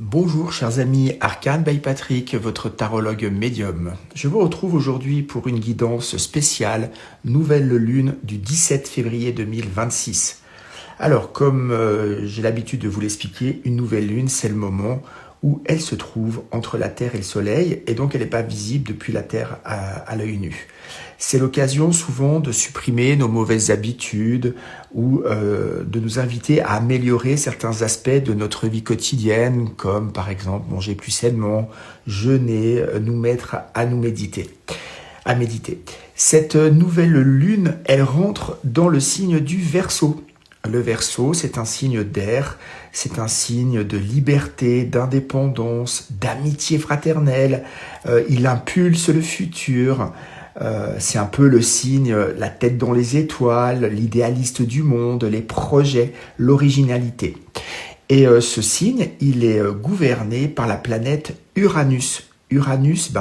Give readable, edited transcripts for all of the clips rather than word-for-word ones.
Bonjour chers amis, Arcane by Patrick, votre tarologue médium. Je vous retrouve aujourd'hui pour une guidance spéciale, nouvelle lune du 17 février 2026. Alors comme j'ai l'habitude de vous l'expliquer, une nouvelle lune c'est le moment où elle se trouve entre la Terre et le Soleil et donc elle n'est pas visible depuis la Terre à l'œil nu. C'est l'occasion souvent de supprimer nos mauvaises habitudes ou de nous inviter à améliorer certains aspects de notre vie quotidienne, comme par exemple manger plus sainement, jeûner, nous mettre à méditer. Cette nouvelle lune, elle rentre dans le signe du Verseau. Le Verseau, c'est un signe d'air, c'est un signe de liberté, d'indépendance, d'amitié fraternelle. Il impulse le futur. C'est un peu le signe, la tête dans les étoiles, l'idéaliste du monde, les projets, l'originalité. Et ce signe, il est gouverné par la planète Uranus. Uranus,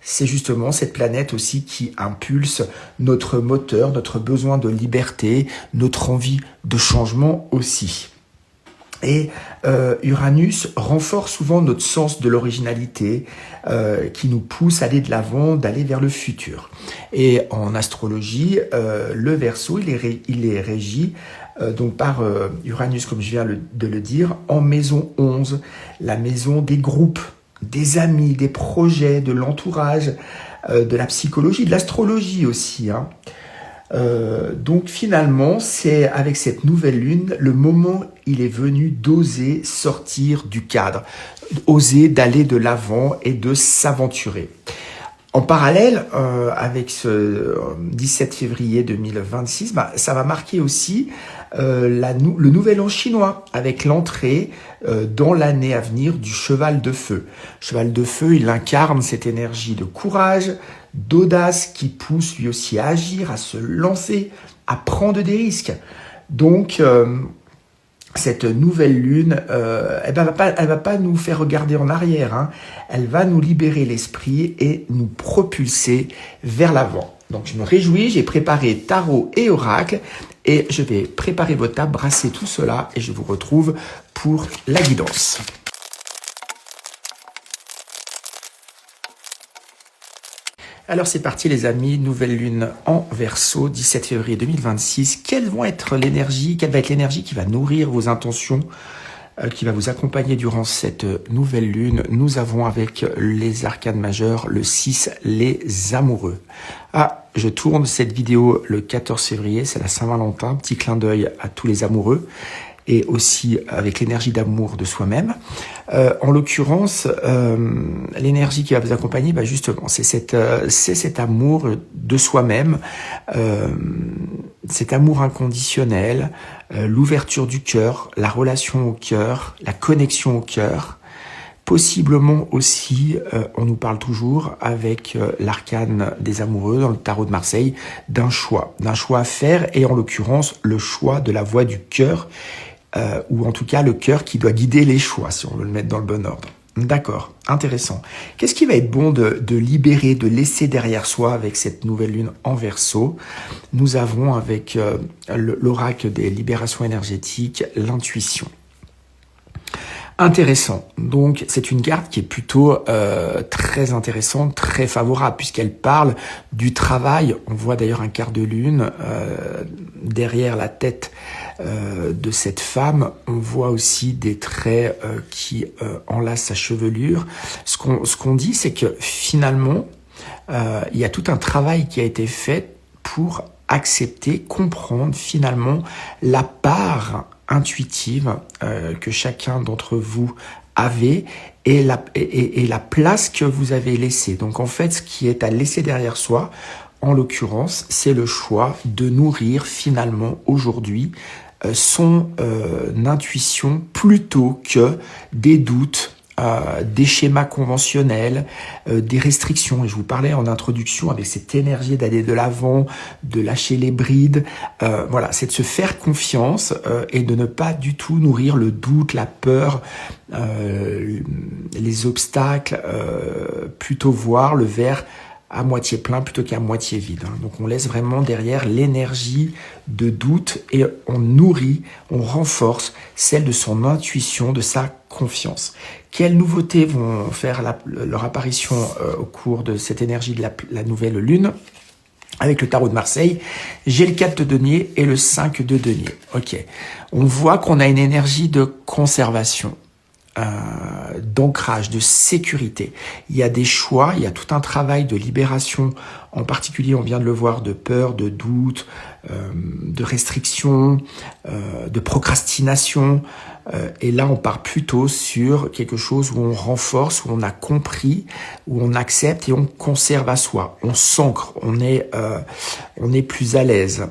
c'est justement cette planète aussi qui impulse notre moteur, notre besoin de liberté, notre envie de changement aussi. Et Uranus renforce souvent notre sens de l'originalité qui nous pousse à aller de l'avant, d'aller vers le futur. Et en astrologie, le Verseau, il est régi donc par Uranus, comme je viens de le dire, en maison 11, la maison des groupes, des amis, des projets, de l'entourage, de la psychologie, de l'astrologie aussi. Donc finalement, c'est avec cette nouvelle lune, le moment il est venu d'oser sortir du cadre, oser d'aller de l'avant et de s'aventurer. En parallèle, avec ce 17 février 2026, ça va marquer aussi le nouvel an chinois, avec l'entrée dans l'année à venir du cheval de feu. Cheval de feu, il incarne cette énergie de courage, d'audace qui pousse lui aussi à agir, à se lancer, à prendre des risques. Donc, cette nouvelle lune, elle va pas nous faire regarder en arrière, Elle va nous libérer l'esprit et nous propulser vers l'avant. Donc je me réjouis, j'ai préparé tarot et oracle et je vais préparer votre table, brasser tout cela et je vous retrouve pour la guidance. Alors c'est parti les amis, nouvelle lune en Verseau, 17 février 2026. Quelle va être l'énergie qui va nourrir vos intentions, qui va vous accompagner durant cette nouvelle lune? Nous avons avec les arcanes majeurs le 6, les amoureux. Je tourne cette vidéo le 14 février, c'est la Saint-Valentin, petit clin d'œil à tous les amoureux et aussi avec l'énergie d'amour de soi-même. En l'occurrence, l'énergie qui va vous accompagner, justement, c'est cet amour de soi-même, cet amour inconditionnel, l'ouverture du cœur, la relation au cœur, la connexion au cœur. Possiblement aussi, on nous parle toujours avec l'arcane des amoureux dans le tarot de Marseille, d'un choix à faire et en l'occurrence le choix de la voie du cœur, ou en tout cas le cœur qui doit guider les choix, si on veut le mettre dans le bon ordre. D'accord, intéressant. Qu'est-ce qui va être bon de libérer, de laisser derrière soi avec cette nouvelle lune en Verseau? Nous avons avec l'oracle des libérations énergétiques, l'intuition. Intéressant. Donc, c'est une carte qui est plutôt très intéressante, très favorable, puisqu'elle parle du travail. On voit d'ailleurs un quart de lune derrière la tête de cette femme. On voit aussi des traits qui enlacent sa chevelure. Ce qu'on dit, c'est que finalement, il y a tout un travail qui a été fait pour accepter, comprendre finalement la part intuitive que chacun d'entre vous avait et la place que vous avez laissée. Donc en fait, ce qui est à laisser derrière soi, en l'occurrence, c'est le choix de nourrir finalement aujourd'hui son intuition plutôt que des doutes, des schémas conventionnels, des restrictions. Et je vous parlais en introduction avec cette énergie d'aller de l'avant, de lâcher les brides. Voilà, c'est de se faire confiance et de ne pas du tout nourrir le doute, la peur, les obstacles, plutôt voir le verre à moitié plein plutôt qu'à moitié vide. Donc on laisse vraiment derrière l'énergie de doute et on nourrit, on renforce celle de son intuition, de sa confiance. Quelles nouveautés vont faire leur apparition au cours de cette énergie de la nouvelle lune? Avec le tarot de Marseille, j'ai le 4 de denier et le 5 de denier. Ok, on voit qu'on a une énergie de conservation, d'ancrage, de sécurité. Il y a des choix, il y a tout un travail de libération, en particulier, on vient de le voir, de peur, de doute, de restriction, de procrastination. Et là, on part plutôt sur quelque chose où on renforce, où on a compris, où on accepte et on conserve à soi. On s'ancre, on est plus à l'aise.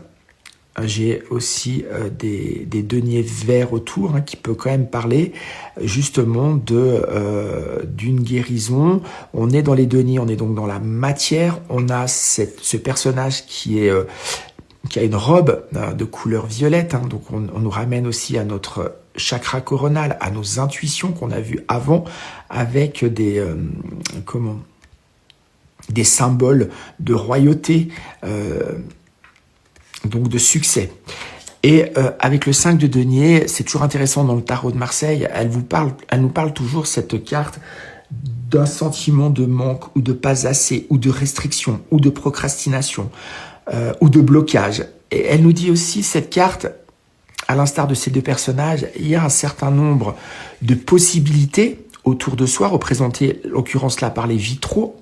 J'ai aussi des deniers verts autour qui peut quand même parler justement d'une guérison. On est dans les deniers, on est donc dans la matière. On a ce personnage qui a une robe de couleur violette. Donc on nous ramène aussi à notre chakra coronal, à nos intuitions qu'on a vues avant avec des symboles de royauté, donc de succès. Et avec le 5 de denier, c'est toujours intéressant dans le tarot de Marseille, elle nous parle toujours, cette carte, d'un sentiment de manque ou de pas assez, ou de restriction, ou de procrastination, ou de blocage. Et elle nous dit aussi, cette carte, à l'instar de ces deux personnages, il y a un certain nombre de possibilités autour de soi, représentées, en l'occurrence là, par les vitraux,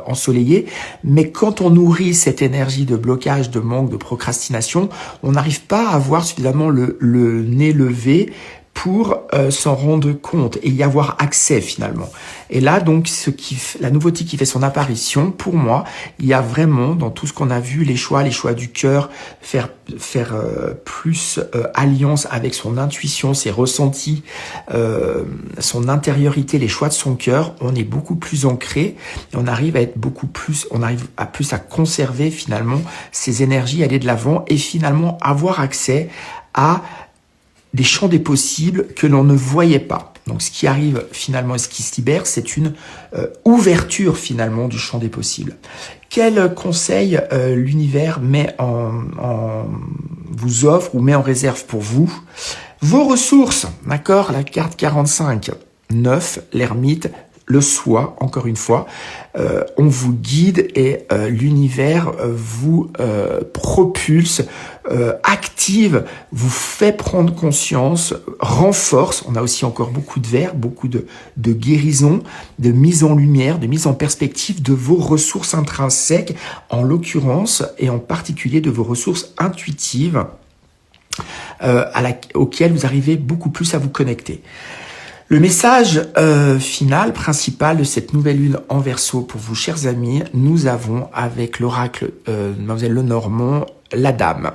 ensoleillés. Mais quand on nourrit cette énergie de blocage, de manque, de procrastination, on n'arrive pas à avoir suffisamment le nez levé pour s'en rendre compte et y avoir accès finalement. Et là, donc, la nouveauté qui fait son apparition, pour moi, il y a vraiment, dans tout ce qu'on a vu, les choix du cœur, faire plus alliance avec son intuition, ses ressentis, son intériorité, les choix de son cœur, on est beaucoup plus ancré, et on arrive à plus à conserver finalement ces énergies, aller de l'avant et finalement avoir accès à des champs des possibles que l'on ne voyait pas. Donc ce qui arrive finalement et ce qui se libère, c'est une ouverture finalement du champ des possibles. Quel conseil l'univers vous offre ou met en réserve pour vous? Vos ressources, d'accord? La carte 45, 9, l'ermite, le soi, encore une fois, on vous guide et l'univers vous propulse, active, vous fait prendre conscience, renforce. On a aussi encore beaucoup de verre, beaucoup de guérison, de mise en lumière, de mise en perspective de vos ressources intrinsèques, en l'occurrence, et en particulier de vos ressources intuitives, auxquelles vous arrivez beaucoup plus à vous connecter. Le message final, principal de cette nouvelle lune en Verseau pour vous, chers amis, nous avons avec l'oracle Mademoiselle Lenormand, la dame.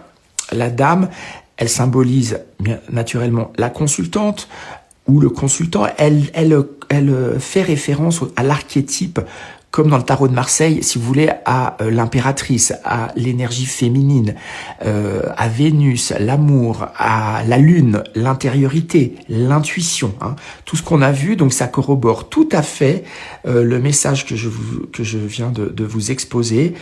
La dame, elle symbolise bien naturellement la consultante ou le consultant. Elle fait référence à l'archétype, comme dans le tarot de Marseille, si vous voulez, à l'impératrice, à l'énergie féminine, à Vénus, l'amour, à la lune, l'intériorité, l'intuition, tout ce qu'on a vu. Donc ça corrobore tout à fait le message que je viens de vous exposer.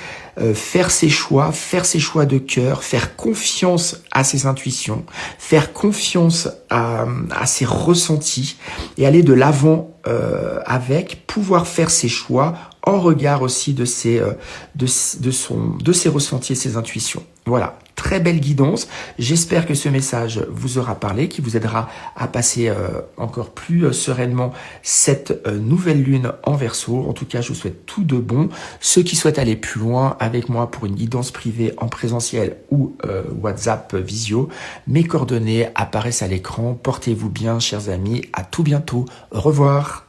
Faire ses choix de cœur, faire confiance à ses intuitions, faire confiance à ses ressentis et aller de l'avant avec, pouvoir faire ses choix en regard aussi de ses ressentis et ses intuitions. Voilà, très belle guidance. J'espère que ce message vous aura parlé, qui vous aidera à passer encore plus sereinement cette nouvelle lune en Verseau. En tout cas, je vous souhaite tout de bon. Ceux qui souhaitent aller plus loin avec moi pour une guidance privée en présentiel ou WhatsApp visio, mes coordonnées apparaissent à l'écran. Portez-vous bien, chers amis. À tout bientôt. Au revoir.